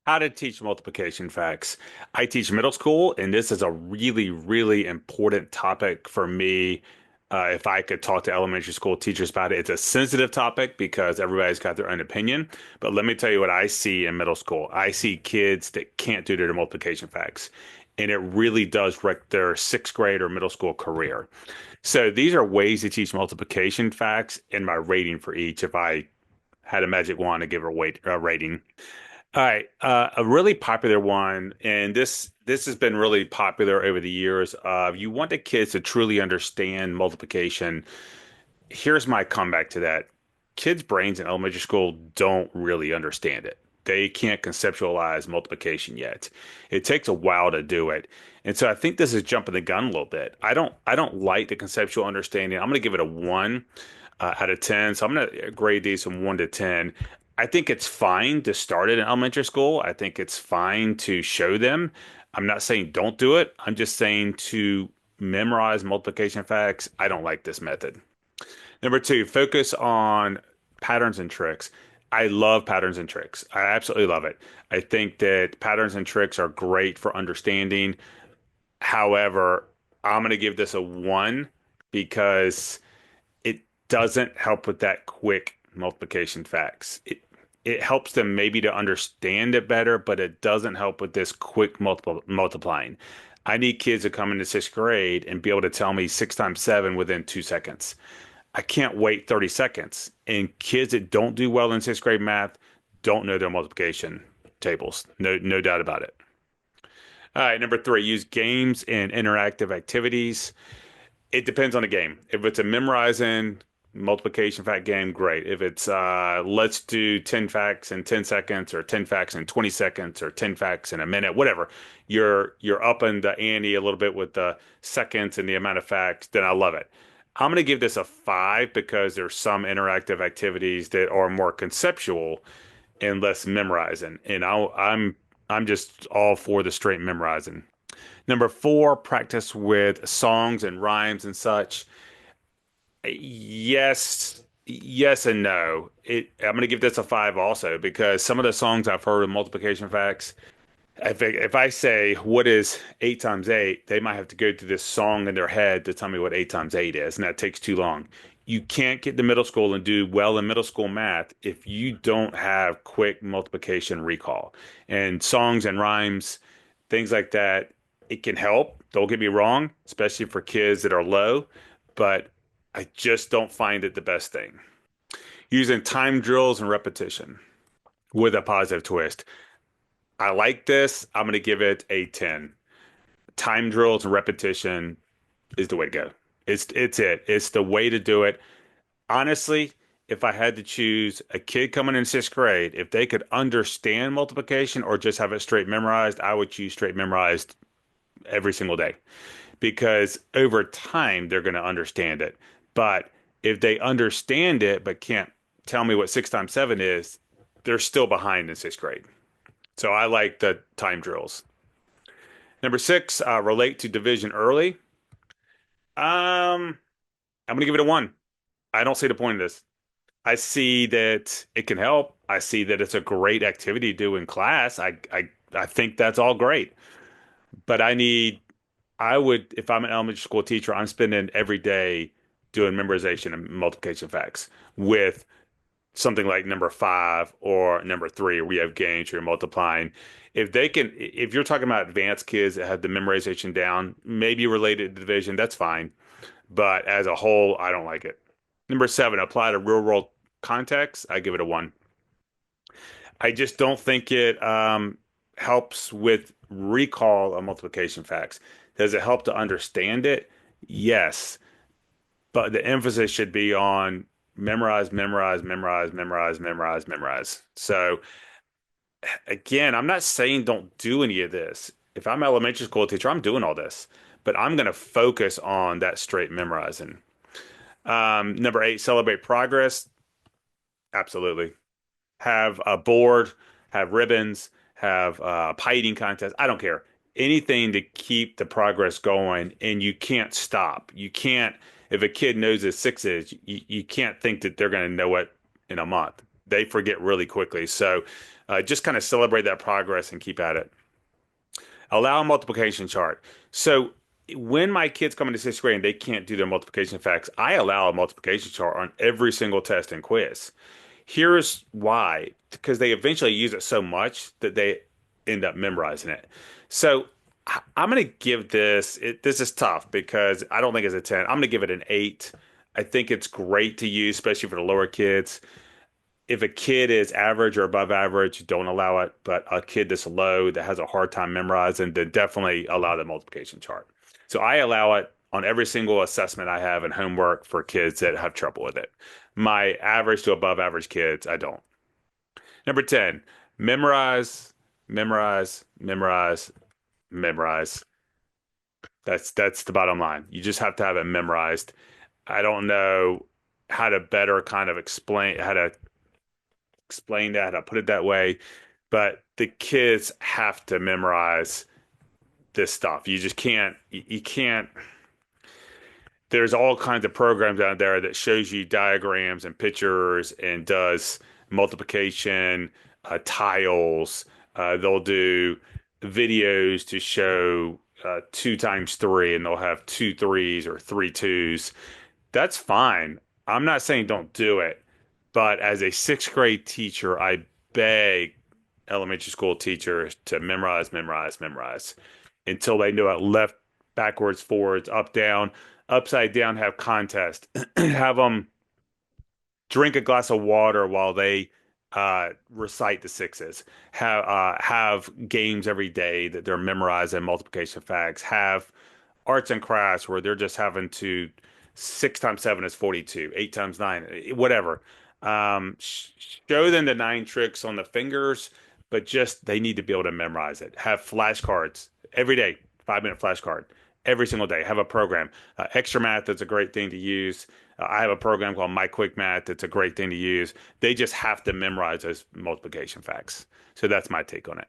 How to teach multiplication facts. I teach middle school, and this is a really, really important topic for me. If I could talk to elementary school teachers about it, it's a sensitive topic because everybody's got their own opinion. But let me tell you what I see in middle school. I see kids that can't do their multiplication facts, and it really does wreck their sixth grade or middle school career. So these are ways to teach multiplication facts in my rating for each if I had a magic wand to give a rating. All right, a really popular one, and this has been really popular over the years. You want the kids to truly understand multiplication. Here's my comeback to that. Kids' brains in elementary school don't really understand it. They can't conceptualize multiplication yet. It takes a while to do it. And so I think this is jumping the gun a little bit. I don't like the conceptual understanding. I'm going to give it a 1 out of 10. So I'm going to grade these from 1 to 10. I think it's fine to start it in elementary school. I think it's fine to show them. I'm not saying don't do it. I'm just saying to memorize multiplication facts. I don't like this method. Number two, focus on patterns and tricks. I love patterns and tricks. I absolutely love it. I think that patterns and tricks are great for understanding. However, I'm going to give this a 1 because it doesn't help with that quick multiplication facts. It helps them maybe to understand it better, but it doesn't help with this quick multiplying. I need kids to come into sixth grade and be able to tell me 6 times 7 within 2 seconds. I can't wait 30 seconds. And kids that don't do well in sixth grade math don't know their multiplication tables. No doubt about it. All right, number three, use games and interactive activities. It depends on the game. If it's a memorizing multiplication fact game, great. If it's let's do 10 facts in 10 seconds or 10 facts in 20 seconds or 10 facts in a minute, whatever. You're upping the ante a little bit with the seconds and the amount of facts, then I love it. I'm going to give this a 5 because there's some interactive activities that are more conceptual and less memorizing. And I'm just all for the straight memorizing. Number four, practice with songs and rhymes and such. Yes and no. I'm going to give this a 5 also because some of the songs I've heard of multiplication facts, if I say what is 8 times 8, they might have to go through this song in their head to tell me what 8 times 8 is, and that takes too long. You can't get to middle school and do well in middle school math if you don't have quick multiplication recall. And songs and rhymes, things like that, it can help. Don't get me wrong, especially for kids that are low, but I just don't find it the best thing. Using time drills and repetition with a positive twist. I like this. I'm going to give it a 10. Time drills and repetition is the way to go. It's it. It's the way to do it. Honestly, if I had to choose a kid coming in sixth grade, if they could understand multiplication or just have it straight memorized, I would choose straight memorized every single day because over time they're going to understand it. But if they understand it but can't tell me what 6 times 7 is, they're still behind in sixth grade. So I like the time drills. Number six, relate to division early. I'm gonna give it a 1. I don't see the point of this. I see that it can help. I see that it's a great activity to do in class. I think that's all great. But I would, if I'm an elementary school teacher, I'm spending every day doing memorization and multiplication facts with something like number 5 or number 3, where you have gains, you're multiplying. If you're talking about advanced kids that have the memorization down, maybe related to division, that's fine. But as a whole, I don't like it. Number 7, apply to real world context. I give it a 1. I just don't think it helps with recall of multiplication facts. Does it help to understand it? Yes. But the emphasis should be on memorize, memorize, memorize, memorize, memorize, memorize. So again, I'm not saying don't do any of this. If I'm an elementary school teacher, I'm doing all this, but I'm going to focus on that straight memorizing. Number 8, celebrate progress. Absolutely. Have a board, have ribbons, have a pie eating contest. I don't care. Anything to keep the progress going, and you can't stop. You can't, if a kid knows his sixes, you can't think that they're going to know it in a month. They forget really quickly. So Just kind of celebrate that progress and keep at it. Allow a multiplication chart. So when my kids come into sixth grade and they can't do their multiplication facts, I allow a multiplication chart on every single test and quiz. Here's why, because they eventually use it so much that they end up memorizing it. So I'm going to give this is tough because I don't think it's a 10. I'm going to give it an 8. I think it's great to use, especially for the lower kids. If a kid is average or above average, don't allow it. But a kid that's low that has a hard time memorizing, then definitely allow the multiplication chart. So I allow it on every single assessment I have and homework for kids that have trouble with it. My average to above average kids, I don't. Number 10, memorize, memorize, memorize, memorize. That's the bottom line. You just have to have it memorized. I don't know how to better kind of explain that, how to put it that way, but the kids have to memorize this stuff. You just can't you can't there's all kinds of programs out there that shows you diagrams and pictures and does multiplication, tiles. They'll do videos to show 2 times 3, and they'll have 2 3s or 3 2s. That's fine. I'm not saying don't do it, but as a sixth grade teacher, I beg elementary school teachers to memorize, memorize, memorize until they know it left, backwards, forwards, up, down, upside down, have contest, have them drink a glass of water while they recite the sixes, have games every day that they're memorizing multiplication facts, have arts and crafts where they're just having to 6 times 7 is 42, 8 times 9, whatever. Show them the 9 tricks on the fingers, but just they need to be able to memorize it. Have flashcards every day, 5 minute flashcard every single day. Have a program. Extra math is a great thing to use. I have a program called My Quick Math. It's a great thing to use. They just have to memorize those multiplication facts. So that's my take on it.